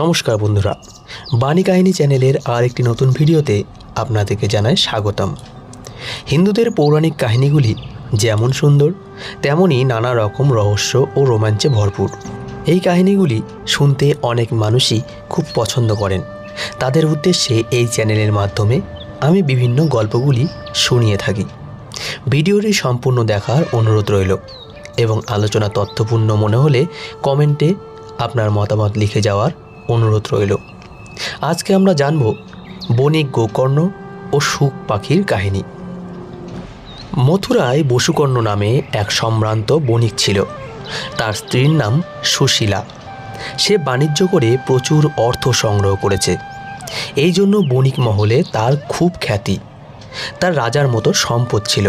নমস্কার বন্ধুরা, বাণী কাহিনী চ্যানেলের আর একটি নতুন ভিডিওতে আপনাদেরকে জানাই স্বাগতম। হিন্দুদের পৌরাণিক কাহিনীগুলি যেমন সুন্দর তেমনই নানা রকম রহস্য ও রোমাঞ্চে ভরপুর। এই কাহিনীগুলি শুনতে অনেক মানুষই খুব পছন্দ করেন। তাদের উদ্দেশ্যে এই চ্যানেলের মাধ্যমে আমি বিভিন্ন গল্পগুলি শুনিয়ে থাকি। ভিডিওটি সম্পূর্ণ দেখার অনুরোধ রইল এবং আলোচনা তথ্যপূর্ণ মনে হলে কমেন্টে আপনার মতামত লিখে যাওয়ার অনুরোধ রইল। আজকে আমরা জানব বণিক গোকর্ণ ও শুক পাখির কাহিনী। মথুরায় বসুকর্ণ নামে এক সম্ভ্রান্ত বণিক ছিল। তার স্ত্রীর নাম সুশীলা। সে বাণিজ্য করে প্রচুর অর্থ সংগ্রহ করেছে। এই জন্য বণিক মহলে তার খুব খ্যাতি। তার রাজার মতো সম্পদ ছিল।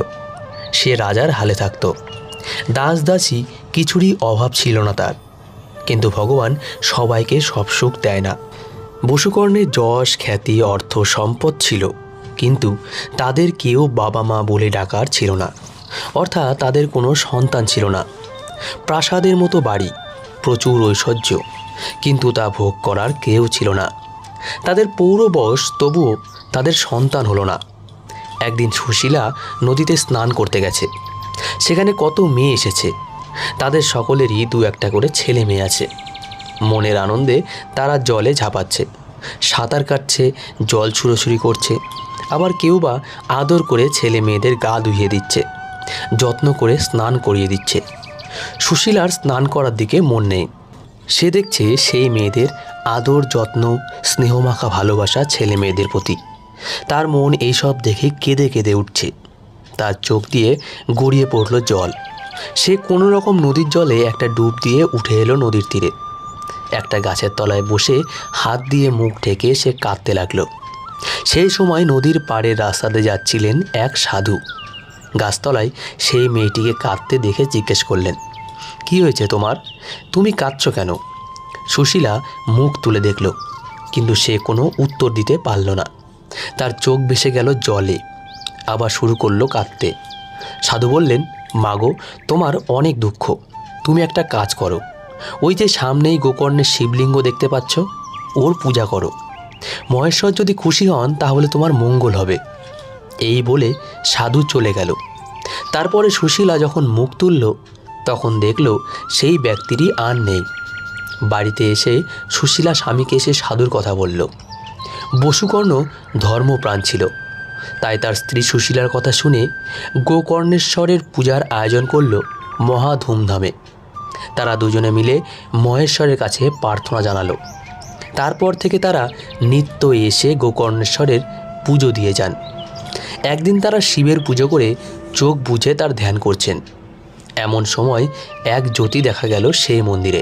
সে রাজার হালে থাকত। দাস দাসী কিছুরই অভাব ছিল না তার। কিন্তু ভগবান সবাইকে সব সুখ দেয় না। বসুকর্ণের যশ খ্যাতি অর্থ সম্পদ ছিল, কিন্তু তাদের কেউ বাবা মা বলে ডাকার ছিল না, অর্থাৎ তাদের কোনো সন্তান ছিল না। প্রাসাদের মতো বাড়ি, প্রচুর ঐশ্বর্য, কিন্তু তা ভোগ করার কেউ ছিল না। তাদের পৌর বয়স, তবুও তাদের সন্তান হলো না। একদিন সুশীলা নদীতে স্নান করতে গেছে। সেখানে কত মেয়ে এসেছে। তাদের সকলেরই দু একটা করে ছেলে মেয়ে আছে। মনের আনন্দে তারা জলে ঝাঁপাচ্ছে, সাঁতার কাটছে, জল ছুড়োছুড়ি করছে। আবার কেউ বা আদর করে ছেলে মেয়েদের গা ধুইয়ে দিচ্ছে, যত্ন করে স্নান করিয়ে দিচ্ছে। সুশীলার স্নান করার দিকে মন নেই। সে দেখছে সেই মেয়েদের আদর যত্ন, স্নেহমাখা ভালোবাসা ছেলে মেয়েদের প্রতি। তার মন এইসব দেখে কেঁদে কেঁদে উঠছে। তার চোখ দিয়ে গড়িয়ে পড়ল জল। সে কোনো রকম নদীর জলে একটা ডুব দিয়ে উঠে এলো নদীর তীরে। একটা গাছের তলায় বসে হাত দিয়ে মুখ ঢেকে সে কাঁদতে লাগলো। সেই সময় নদীর পাড়ের রাস্তাতে যাচ্ছিলেন এক সাধু। গাছতলায় সেই মেয়েটিকে কাঁদতে দেখে জিজ্ঞেস করলেন, কি হয়েছে তোমার? তুমি কাঁদছো কেন? সুশীলা মুখ তুলে দেখল, কিন্তু সে কোনো উত্তর দিতে পারল না। তার চোখ ভেসে গেল জলে। আবার শুরু করলো কাঁদতে। সাধু বললেন, মাগো, তোমার অনেক দুঃখ। তুমি একটা কাজ করো, ওই যে সামনেই গোকর্ণের শিবলিঙ্গ দেখতে পাচ্ছ, ওর পূজা করো। মহেশ্বর যদি খুশি হন তাহলে তোমার মঙ্গল হবে। এই বলে সাধু চলে গেল। তারপরে সুশীলা যখন মুখ তুলল, তখন দেখল সেই ব্যক্তিরই আর নেই। বাড়িতে এসে সুশীলা স্বামীকে এসে সাধুর কথা বলল। বসুকর্ণ ধর্মপ্রাণ ছিল, তাই তার স্ত্রী সুশীলার কথা শুনে গোকর্ণেশ্বরের পূজার আয়োজন করল মহা ধুমধামে। তারা দুজনে মিলে মহেশ্বরের কাছে প্রার্থনা জানালো। তারপর থেকে তারা নিত্য এসে গোকর্ণেশ্বরের পুজো দিয়ে যান। একদিন তারা শিবের পুজো করে চোখ বুজে তার ধ্যান করছেন। এমন সময় এক জ্যোতি দেখা গেল সেই মন্দিরে।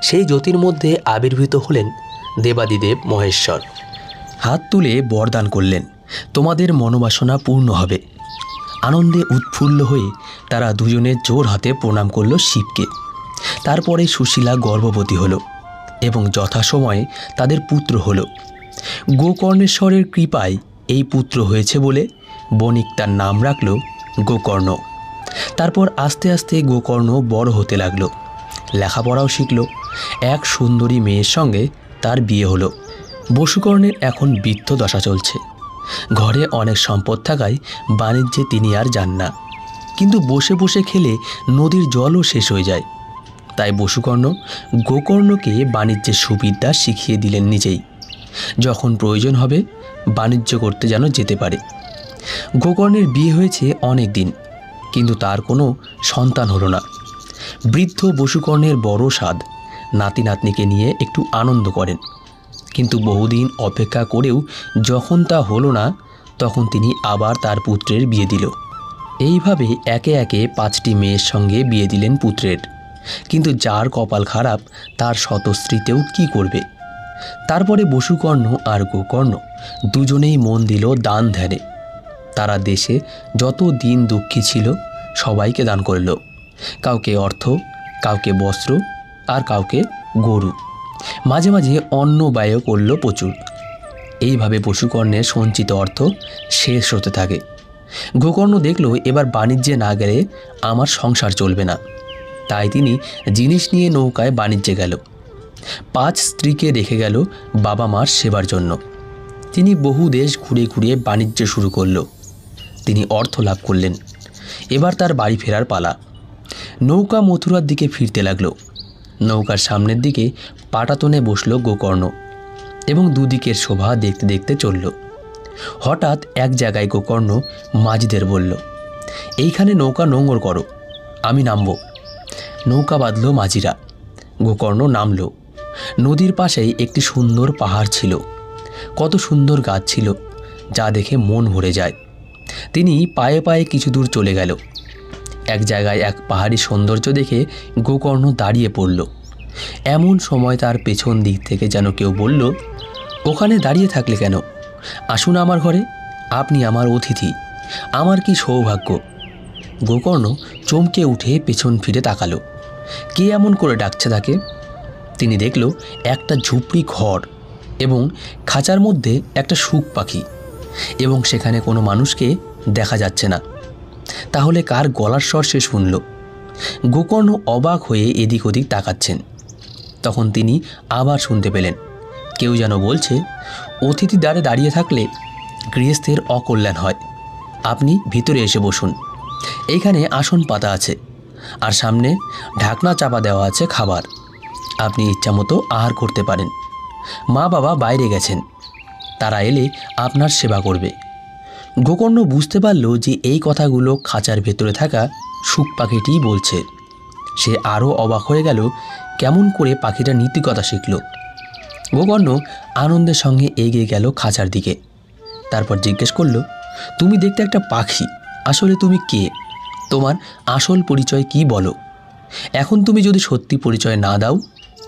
সেই জ্যোতির মধ্যে আবির্ভূত হলেন দেবাদিদেব মহেশ্বর। হাত তুলে বরদান করলেন, তোমাদের মনোবাসনা পূর্ণ হবে। আনন্দে উৎফুল্ল হয়ে তারা দুজনে জোর হাতে প্রণাম করল শিবকে। তারপরে সুশীলা গর্ভবতী হলো এবং যথাসময়ে তাদের পুত্র হলো। গোকর্ণেশ্বরের কৃপায় এই পুত্র হয়েছে বলে বণিক তার নাম রাখল গোকর্ণ। তারপর আস্তে আস্তে গোকর্ণ বড় হতে লাগলো, লেখাপড়াও শিখল। এক সুন্দরী মেয়ের সঙ্গে তার বিয়ে হলো। বসুকর্ণের এখন বৃদ্ধ দশা চলছে। ঘরে অনেক সম্পদ থাকায় বাণিজ্যে তিনি আর যান না, কিন্তু বসে বসে খেলে নদীর জলও শেষ হয়ে যায়। তাই বসুকর্ণ গোকর্ণকে বাণিজ্যের সুবিদ্যা শিখিয়ে দিলেন নিজেই। যখন প্রয়োজন হবে বাণিজ্য করতে যেন যেতে পারে। গোকর্ণের বিয়ে হয়েছে অনেক দিন, কিন্তু তার কোনো সন্তান হলো না। বৃদ্ধ বসুকর্ণের বড় সাধ নাতি নাতনিকে নিয়ে একটু আনন্দ করেন, কিন্তু বহুদিন অপেক্ষা করেও যখন তা হলো না, তখন তিনি আবার তার পুত্রের বিয়ে দিল। এইভাবে একে একে 5টি মেয়ের সঙ্গে বিয়ে দিলেন পুত্রের। কিন্তু যার কপাল খারাপ তার শতস্ত্রীতেও কি করবে। তারপরে বসুকর্ণ আর গোকর্ণ দুজনেই মন দিল দান ধ্যানে। তারা দেশে যত দিন দুঃখী ছিল সবাইকে দান করল। কাউকে অর্থ, কাউকে বস্ত্র, আর কাউকে গরু। মাঝে মাঝে অন্ন ব্যয় করল প্রচুর। এইভাবে বসুকর্ণের সঞ্চিত অর্থ শেষ হতে থাকে। গোকর্ণ দেখল এবার বাণিজ্যে না গেলে আমার সংসার চলবে না। তাই তিনি জিনিস নিয়ে নৌকায় বাণিজ্যে গেল। 5 স্ত্রীকে রেখে গেল বাবা মার সেবার জন্য। তিনি বহু দেশ ঘুরে ঘুরে বাণিজ্য শুরু করল। তিনি অর্থ লাভ করলেন। এবার তার বাড়ি ফেরার পালা। নৌকা মথুরার দিকে ফিরতে লাগলো। নৌকার সামনের দিকে পাটাতনে বসল গোকর্ণ এবং দুদিকের শোভা দেখতে দেখতে চলল। হঠাৎ এক জায়গায় গোকর্ণ মাঝিদের বলল, এইখানে নৌকা নোঙর করো, আমি নামব। নৌকা বাঁধল মাঝিরা। গোকর্ণ নামল। নদীর পাশেই একটি সুন্দর পাহাড় ছিল। কত সুন্দর গাছ ছিল, যা দেখে মন ভরে যায়। তিনি পায়ে পায়ে কিছু দূর চলে গেল। এক জায়গায় এক পাহাড়ি সৌন্দর্য দেখে গোকর্ণ দাঁড়িয়ে পড়ল। এমন সময় তার পেছন দিক থেকে যেন কেউ বলল, ওখানে দাঁড়িয়ে থাকলে কেন? আসুন আমার ঘরে, আপনি আমার অতিথি। আমার কি সৌভাগ্য। গোকর্ণ চমকে উঠে পেছন ফিরে তাকালো। কে এমন করে ডাকছে তাকে? তিনি দেখল একটা ঝুপড়ি ঘর এবং খাঁচার মধ্যে একটা শুক পাখি, এবং সেখানে কোনো মানুষকে দেখা যাচ্ছে না। তাহলে কার গলার স্বর সে শুনল? গোকর্ণ অবাক হয়ে এদিক ওদিক তাকাচ্ছেন। তখন তিনি আবার শুনতে পেলেন কেউ যেন বলছে, অতিথি দ্বারে দাঁড়িয়ে থাকলে গৃহস্থের অকল্যাণ হয়। আপনি ভিতরে এসে বসুন, এইখানে আসন পাতা আছে আর সামনে ঢাকনা চাপা দেওয়া আছে খাবার। আপনি ইচ্ছামতো আহার করতে পারেন। মা বাবা বাইরে গেছেন, তারা এলে আপনার সেবা করবে। গোকর্ণ বুঝতে পারল যে এই কথাগুলো খাঁচার ভেতরে থাকা শুক পাখিটিই বলছে। সে আরও অবাক হয়ে গেল, কেমন করে পাখিটা নীতিকথা শিখল। গোকর্ণ আনন্দের সঙ্গে এগিয়ে গেল খাঁচার দিকে। তারপর জিজ্ঞেস করল, তুমি দেখতে একটা পাখি, আসলে তুমি কে? তোমার আসল পরিচয় কি বলো? এখন তুমি যদি সত্যি পরিচয় না দাও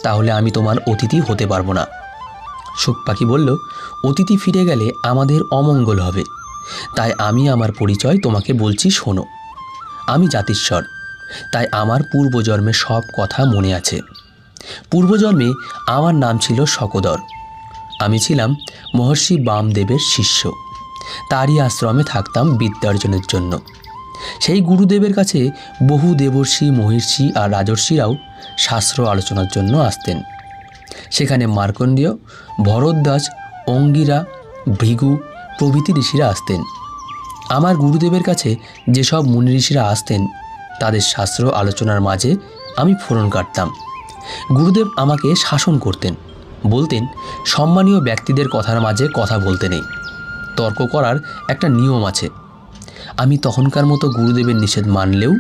তাহলে আমি তোমার অতিথি হতে পারবো না। শুক পাখি বলল, অতিথি ফিরে গেলে আমাদের অমঙ্গল হবে, তাই আমি আমার পরিচয় তোমাকে বলছি, শোনো। আমি জাতিস্বর, তাই আমার পূর্বজন্মের সব কথা মনে আছে। পূর্বজন্মে আমার নাম ছিল শকোদর। আমি ছিলাম মহর্ষি বামদেবের শিষ্য। তারই আশ্রমে থাকতাম বিদ্যার্জনের জন্য। সেই গুরুদেবের কাছে বহু দেবর্ষি, মহিষী আর রাজর্ষিরাও শাস্ত্র আলোচনার জন্য আসতেন। সেখানে মার্কণ্ডেয়, ভরদ্বাজ, অঙ্গিরা, ভৃগু প্রভৃতি ঋষিরা আসতেন। আমার গুরুদেবের কাছে যেসব মুনি ঋষিরা আসতেন তাদের শাস্ত্র আলোচনার মাঝে আমি ফোড়ন কাটতাম। গুরুদেব আমাকে শাসন করতেন, বলতেন সম্মানীয় ব্যক্তিদের কথার মাঝে কথা বলতে নেই, তর্ক করার একটা নিয়ম আছে। আমি তখনকার মতো গুরুদেবের নিষেধ মানলেও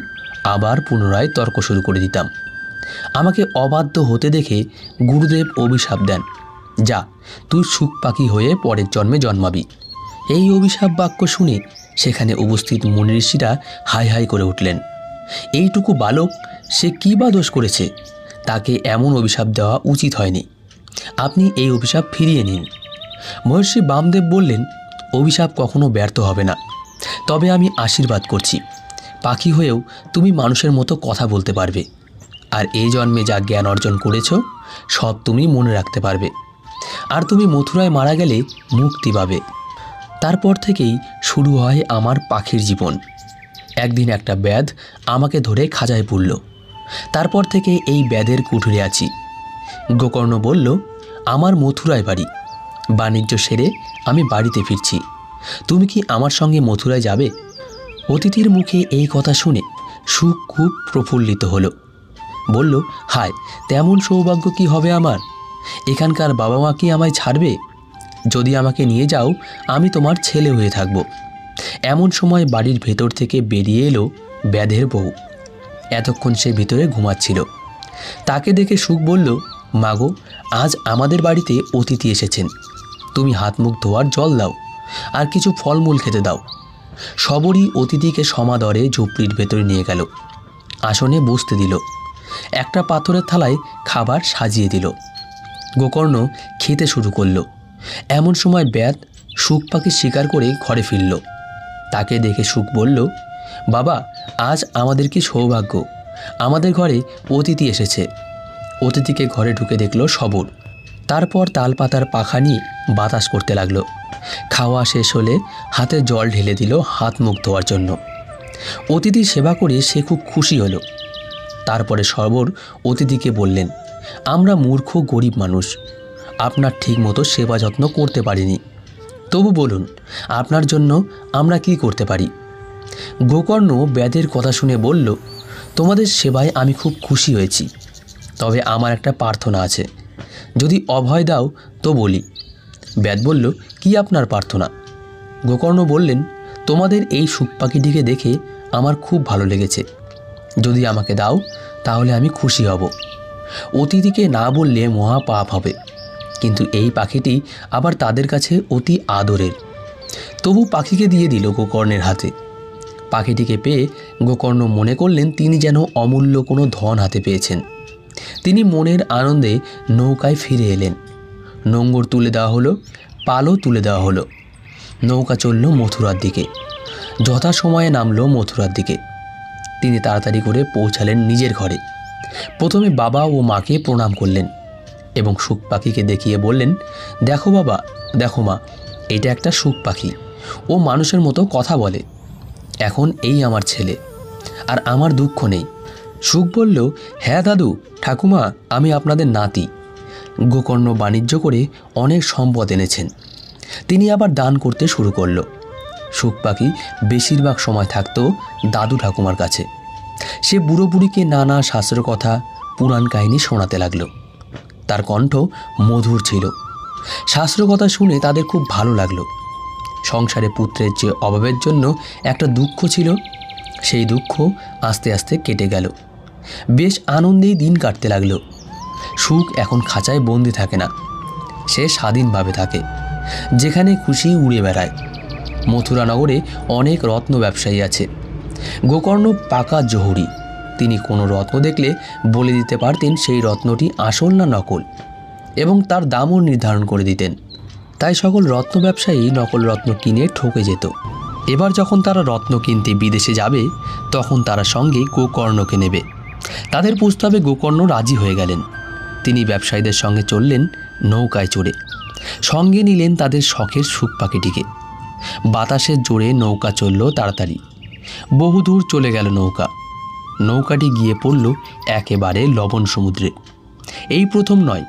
আবার পুনরায় তর্ক শুরু করে দিতাম। আমাকে অবাধ্য হতে দেখে গুরুদেব অভিশাপ দেন, যা তুই শুক পাখি হয়ে পরের জন্মে জন্মাবি। এই অভিশাপ বাক্য শুনে সেখানে উপস্থিত মুনি ঋষিরা হাই হাই করে উঠলেন। এইটুকু বালক, সে কী বা দোষ করেছে? তাকে এমন অভিশাপ দেওয়া উচিত হয়নি। আপনি এই অভিশাপ ফিরিয়ে নিন। মহর্ষি বামদেব বললেন, অভিশাপ কখনো ব্যর্থ হবে না, তবে আমি আশীর্বাদ করছি, পাখি হয়েও তুমি মানুষের মতো কথা বলতে পারবে, আর এই জন্মে যা জ্ঞান অর্জন করেছ সব তুমি মনে রাখতে পারবে, আর তুমি মথুরায় মারা গেলে মুক্তি পাবে। তারপর থেকেই শুরু হয় আমার পাখির জীবন। একদিন একটা ব্যাধ আমাকে ধরে খাঁচায় পুরল। তারপর থেকে এই ব্যাধের কুঠুরে আছি। গোকর্ণ বলল, আমার মথুরায় বাড়ি, বাণিজ্য সেরে আমি বাড়িতে ফিরছি। তুমি কি আমার সঙ্গে মথুরায় যাবে? অতিথির মুখে এই কথা শুনে সুখ খুব প্রফুল্লিত হলো। বলল, হায়, তেমন সৌভাগ্য কি হবে আমার? এখানকার বাবা মা কি আমায় ছাড়বে? যদি আমাকে নিয়ে যাও আমি তোমার ছেলে হয়ে থাকব। এমন সময় বাড়ির ভেতর থেকে বেরিয়ে এলো ব্যাধের বউ। এতক্ষণ সে ভিতরে ঘুমাচ্ছিল। তাকে দেখে সুখ বলল, মাগো, আজ আমাদের বাড়িতে অতিথি এসেছেন, তুমি হাত মুখ ধোয়ার জল দাও আর কিছু ফলমূল খেতে দাও। সবরই অতিথিকে সমাদরে ঝুপড়ির ভেতরে নিয়ে গেল। আসনে বসতে দিল। একটা পাথরের থালায় খাবার সাজিয়ে দিল। গোকর্ণ খেতে শুরু করল। এমন সময় ব্যাধ শুক পাখি শিকার করে ঘরে ফিরল। তাকে দেখে সুখ বলল, বাবা, আজ আমাদের কি সৌভাগ্য, আমাদের ঘরে অতিথি এসেছে। অতিথিকে ঘরে ঢুকে দেখল সবর। তারপর তালপাতার পাখা নিয়ে বাতাস করতে লাগলো। খাওয়া শেষ হলে হাতে জল ঢেলে দিল হাত মুখ ধোয়ার জন্য। অতিথির সেবা করে সে খুব খুশি হলো। তারপরে সবর অতিথিকে বললেন, আমরা মূর্খ গরিব মানুষ, আপনার ঠিকমতো সেবা যত্ন করতে পারিনি। তবু বলুন, আপনার জন্য আমরা কি করতে পারি? গোকর্ণ ব্যাধের কথা শুনে বলল, তোমাদের সেবায় আমি খুব খুশি হয়েছি, তবে আমার একটা প্রার্থনা আছে। যদি অভয় দাও তো বলি। ব্যাধ বলল, কি আপনার প্রার্থনা? গোকর্ণ বললেন, তোমাদের এই সুখ পাখিটিকে দেখে আমার খুব ভালো লেগেছে। যদি আমাকে দাও তাহলে আমি খুশি হব। অতিথিকে না বললে মহা পাপ হবে, কিন্তু এই পাখিটি আবার তাদের কাছে অতি আদরের। তবু পাখিকে দিয়ে দিল গোকর্ণের হাতে। পাখিটিকে পেয়ে গোকর্ণ মনে করলেন তিনি যেন অমূল্য কোনো ধন হাতে পেয়েছেন। তিনি মনের আনন্দে নৌকায় ফিরে এলেন। নোঙর তুলে দেওয়া হলো, পালও তুলে দেওয়া হলো। নৌকা চলল মথুরার দিকে। যথাসময়ে নামল মথুরার দিকে। তিনি তাড়াতাড়ি করে পৌঁছালেন নিজের ঘরে। প্রথমে বাবা ও মাকে প্রণাম করলেন এবং সুখ পাখিকে দেখিয়ে বললেন, দেখো বাবা, দেখো মা, এটা একটা সুখ পাখি। ও মানুষের মতো কথা বলে। এখন এই আমার ছেলে, আর আমার দুঃখ নেই। সুখ বলল, হ্যাঁ দাদু, ঠাকুমা, আমি আপনাদের নাতি। গোকর্ণ বাণিজ্য করে অনেক সম্পদ এনেছেন। তিনি আবার দান করতে শুরু করল। সুখ পাখি বেশিরভাগ সময় থাকতো দাদু ঠাকুমার কাছে। সে বুড়ো বুড়িকে নানা শাস্ত্র কথা, পুরাণ কাহিনী শোনাতে লাগলো। তার কণ্ঠ মধুর ছিল। শাস্ত্র কথা শুনে তাদের খুব ভালো লাগলো। সংসারে পুত্রের যে অভাবের জন্য একটা দুঃখ ছিল, সেই দুঃখ আস্তে আস্তে কেটে গেল। বেশ আনন্দেই দিন কাটতে লাগলো। সুখ এখন খাঁচায় বন্দি থাকে না, সে স্বাধীনভাবে থাকে, যেখানে খুশি উড়ে বেড়ায়। মথুরা নগরে অনেক রত্ন ব্যবসায়ী আছে। গোকর্ণ পাকা জহুরি। তিনি কোনো রত্ন দেখলে বলে দিতে পারতেন সেই রত্নটি আসল না নকল, এবং তার দামও নির্ধারণ করে দিতেন। তাই সকল রত্ন ব্যবসায়ী নকল রত্ন কিনে ঠকে যেত। এবার যখন তারা রত্ন কিনতে বিদেশে যাবে, তখন তারা সঙ্গে গোকর্ণকে নেবে। তাদের প্রস্তাবে গোকর্ণ রাজি হয়ে গেলেন। তিনি ব্যবসায়ীদের সঙ্গে চললেন নৌকায় চড়ে। সঙ্গে নিলেন তাদের শখের সুখ পাখিটিকে। বাতাসের জোরে নৌকা চলল তাড়াতাড়ি। বহুদূর চলে গেল নৌকা। নৌকাটি গিয়ে পড়ল একেবারে লবণ সমুদ্রে। এই প্রথম নয়,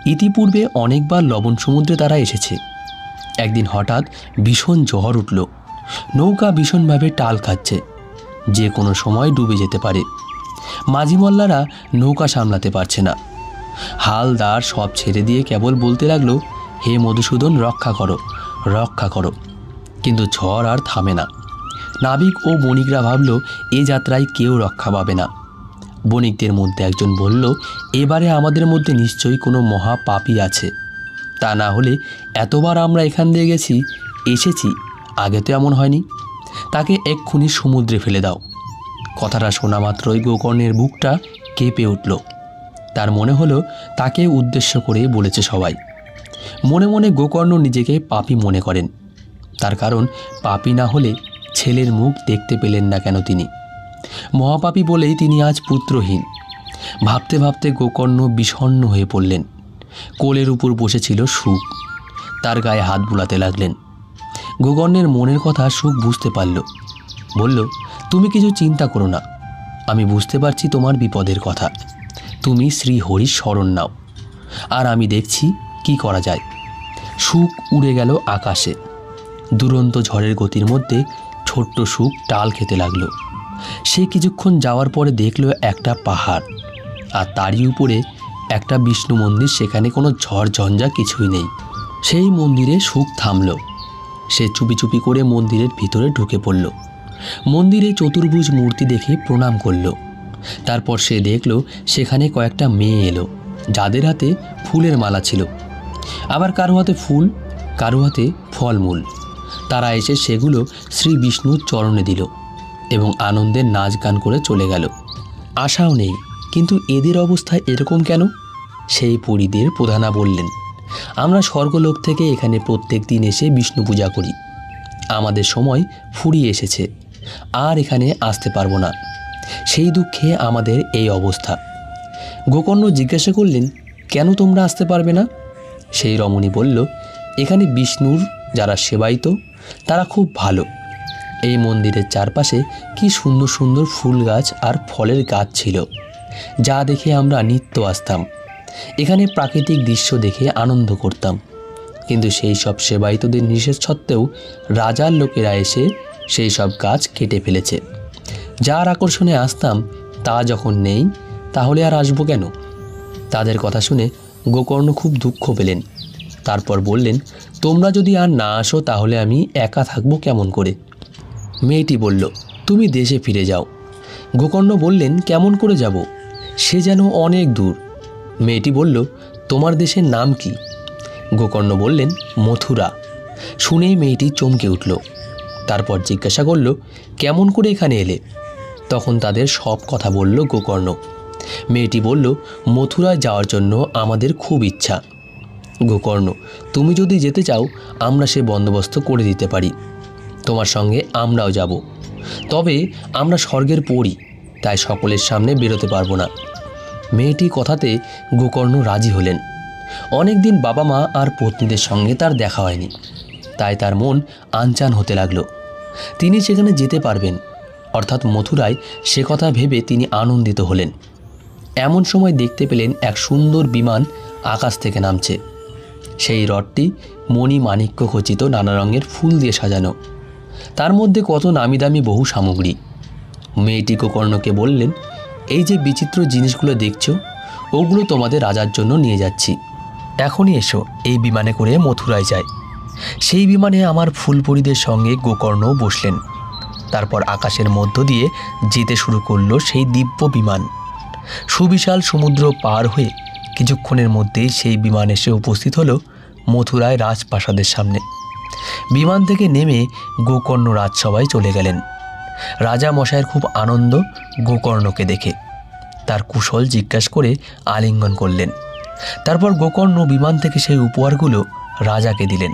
ইতিপূর্বে অনেকবার লবণ সমুদ্রে তারা এসেছে। একদিন হঠাৎ ভীষণ ঝড় উঠল। নৌকা ভীষণভাবে টাল খাচ্ছে, যে কোনো সময় ডুবে যেতে পারে। মাঝিমল্লারা নৌকা সামলাতে পারছে না। হালদার সব ছেড়ে দিয়ে কেবল বলতে লাগলো, হে মধুসূদন, রক্ষা করো, রক্ষা করো। কিন্তু ঝড় আর থামে না। নাবিক ও বণিকরা ভাবল, এ যাত্রায় কেউ রক্ষা পাবে না। বণিকদের মধ্যে একজন বলল, এবারে আমাদের মধ্যে নিশ্চয়ই কোনো মহা পাপী আছে। তা না হলে এতবার আমরা এখান দিয়ে এসেছি, আগে তো এমন হয়নি। তাকে এক্ষুনি সমুদ্রে ফেলে দাও। কথাটা শোনা মাত্রই গোকর্ণের বুকটা কেঁপে উঠল। তার মনে হলো তাকে উদ্দেশ্য করে বলেছে সবাই। মনে মনে গোকর্ণ নিজেকে পাপী মনে করেন। তার কারণ, পাপী না হলে ছেলের মুখ দেখতে পেলেন না কেন তিনি? মহাপাপী বলেই তিনি আজ পুত্রহীন। ভাবতে ভাবতে গোকর্ণ বিষণ্ণ হয়ে পড়লেন। কোলের উপর বসেছিল সুখ। তার গায়ে হাত বুলাতে লাগলেন। গোকর্ণের মনের কথা সুখ বুঝতে পারল। বলল, তুমি কিছু চিন্তা করো না, আমি বুঝতে পারছি তোমার বিপদের কথা। তুমি শ্রী হরির শরণ নাও, আর আমি দেখছি কি করা যায়। সুখ উড়ে গেল আকাশে। দুরন্ত ঝড়ের গতির মধ্যে ছোট্ট সুখ টাল খেতে লাগলো। সে কিছুক্ষণ যাওয়ার পরে দেখল একটা পাহাড়, আর তারই উপরে একটা বিষ্ণু মন্দির। সেখানে কোনো ঝড় ঝঞ্ঝা কিছুই নেই। সেই মন্দিরে সুখ থামল। সে চুপি চুপি করে মন্দিরের ভিতরে ঢুকে পড়ল। মন্দিরে চতুর্ভুজ মূর্তি দেখে প্রণাম করল। তারপর সে দেখল সেখানে কয়েকটা মেয়ে এলো, যাদের হাতে ফুলের মালা ছিল। আবার কারো হাতে ফুল, কারো হাতে ফলমূল। তারা এসে সেগুলো শ্রী বিষ্ণুর চরণে দিল এবং আনন্দে নাচ গান করে চলে গেল। আশাও নেই, কিন্তু এদের অবস্থা এরকম কেন? সেই পরীদের প্রধানা বললেন, আমরা স্বর্গলোক থেকে এখানে প্রত্যেক দিন এসে বিষ্ণু পূজা করি। আমাদের সময় ফুরিয়ে এসেছে, আর এখানে আসতে পারবো না। সেই দুঃখে আমাদের এই অবস্থা। গোকর্ণ জিজ্ঞাসা করলেন, কেন তোমরা আসতে পারবে না? সেই রমণী বলল, এখানে বিষ্ণুর যারা সেবায়িত তারা খুব ভালো। এই মন্দিরের চারপাশে কি সুন্দর সুন্দর ফুল গাছ আর ফলের গাছ ছিল, যা দেখে আমরা নিত্য আসতাম। এখানে প্রাকৃতিক দৃশ্য দেখে আনন্দ করতাম, কিন্তু সেই সব সেবায়িতদের নিষেধ সত্ত্বেও রাজার লোকেরা এসে সেই সব গাছ কেটে ফেলেছে। যার আকর্ষণে আসতাম তা যখন নেই, তাহলে আর আসবো কেন? তাদের কথা শুনে গোকর্ণ খুব দুঃখ পেলেন। তারপর বললেন, তোমরা যদি আর না আসো তাহলে আমি একা থাকবো কেমন করে? মেয়েটি বলল, তুমি দেশে ফিরে যাও। গোকর্ণ বললেন, কেমন করে যাব? সে যেন অনেক দূর। মেয়েটি বলল, তোমার দেশের নাম কি? গোকর্ণ বললেন, মথুরা। শুনেই মেয়েটি চমকে উঠল। তারপর জিজ্ঞাসা করল, কেমন করে এখানে এলে? তখন তাদের সব কথা বলল গোকর্ণ। মেয়েটি বলল, মথুরায় যাওয়ার জন্য আমাদের খুব ইচ্ছা। গোকর্ণ, তুমি যদি যেতে চাও আমরা সে বন্দোবস্ত করে দিতে পারি। তোমার সঙ্গে আমরাও যাব। তবে আমরা স্বর্গের পরী, তাই সকলের সামনে বেরোতে পারবো না। মেয়েটি কথাতে গোকর্ণ রাজি হলেন। অনেক দিন বাবা মা আর পত্নীদের সঙ্গে তার দেখা হয়নি, তাই তার মন আনচান হতে লাগলো। তিনি সেখানে যেতে পারবেন, অর্থাৎ মথুরায়, সে কথা ভেবে তিনি আনন্দিত হলেন। এমন সময় দেখতে পেলেন এক সুন্দর বিমান আকাশ থেকে নামছে। সেই রথটি মণি মাণিক্য খচিত নানা রঙের ফুল দিয়ে সাজানো, তার মধ্যে কত নামি দামি বহু সামগ্রী। মেয়েটি গোকর্ণকে বললেন, এই যে বিচিত্র জিনিসগুলো দেখছো, ওগুলো তোমাদের রাজার জন্য নিয়ে যাচ্ছি। এখনই এসো, এই বিমানে করে মথুরায় যায়। সেই বিমানে আমার ফুলপরীদের সঙ্গে গোকর্ণ বসলেন। তারপর আকাশের মধ্য দিয়ে যেতে শুরু করলো সেই দিব্য বিমান। সুবিশাল সমুদ্র পার হয়ে কিছুক্ষণের মধ্যেই সেই বিমান এসে উপস্থিত হলো মথুরায় রাজপ্রাসাদের সামনে। বিমান থেকে নেমে গোকর্ণ রাজসভায় চলে গেলেন। রাজা মশাইয়ের খুব আনন্দ গোকর্ণকে দেখে। তার কুশল জিজ্ঞাসা করে আলিঙ্গন করলেন। তারপর গোকর্ণ বিমান থেকে সেই উপহারগুলো রাজাকে দিলেন।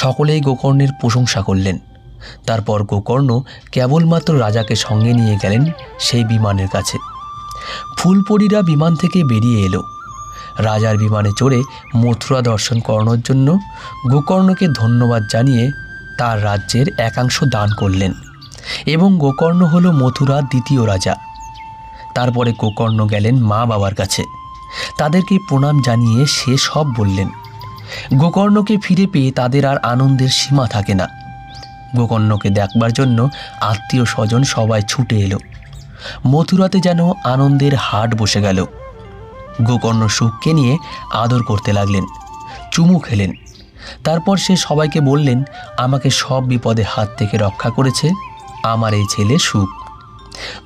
সকলেই গোকর্ণের প্রশংসা করলেন। তারপর গোকর্ণ কেবলমাত্র রাজাকে সঙ্গে নিয়ে গেলেন সেই বিমানের কাছে। ফুলপরীরা বিমান থেকে বেরিয়ে এলো। রাজার বিমানে চড়ে মথুরা দর্শন করানোর জন্য গোকর্ণকে ধন্যবাদ জানিয়ে তার রাজ্যের একাংশ দান করলেন এবং গোকর্ণ হলো মথুরার দ্বিতীয় রাজা। তারপরে গোকর্ণ গেলেন মা বাবার কাছে। তাদেরকে প্রণাম জানিয়ে সে সব বললেন। গোকর্ণকে ফিরে পেয়ে তাদের আর আনন্দের সীমা থাকে না। গোকর্ণকে দেখবার জন্য আত্মীয় স্বজন সবাই ছুটে এলো। মথুরাতে যেন আনন্দের হাট বসে গেল। গোকর্ণ সুখকে নিয়ে আদর করতে লাগলেন, চুমু খেলেন। তারপর সে সবাইকে বললেন, আমাকে সব বিপদের হাত থেকে রক্ষা করেছে আমার এই ছেলে সুখ।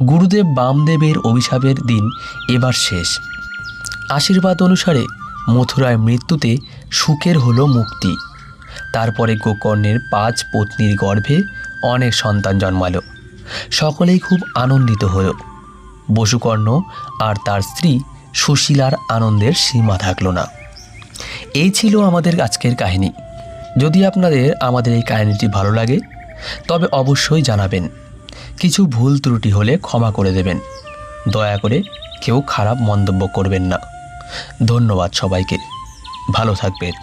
গুরুদেব বামদেবের অভিশাপের দিন এবার শেষ। আশীর্বাদ অনুসারে মথুরায় মৃত্যুতে সুখের হলো মুক্তি। তারপরে গোকর্ণের 5 পত্নীর গর্ভে অনেক সন্তান জন্মালো। সকলেই খুব আনন্দিত হলো। বসুকর্ণ আর তার স্ত্রী সুশীলার আনন্দের সীমা থাকল না। এই ছিল আমাদের আজকের কাহিনী। যদি আপনাদের আমাদের এই কাহিনীটি ভালো লাগে তবে অবশ্যই জানাবেন। কিছু ভুল ত্রুটি হলে ক্ষমা করে দেবেন। দয়া করে কেউ খারাপ মন্তব্য করবেন না। ধন্যবাদ সবাইকে। ভালো থাকবেন।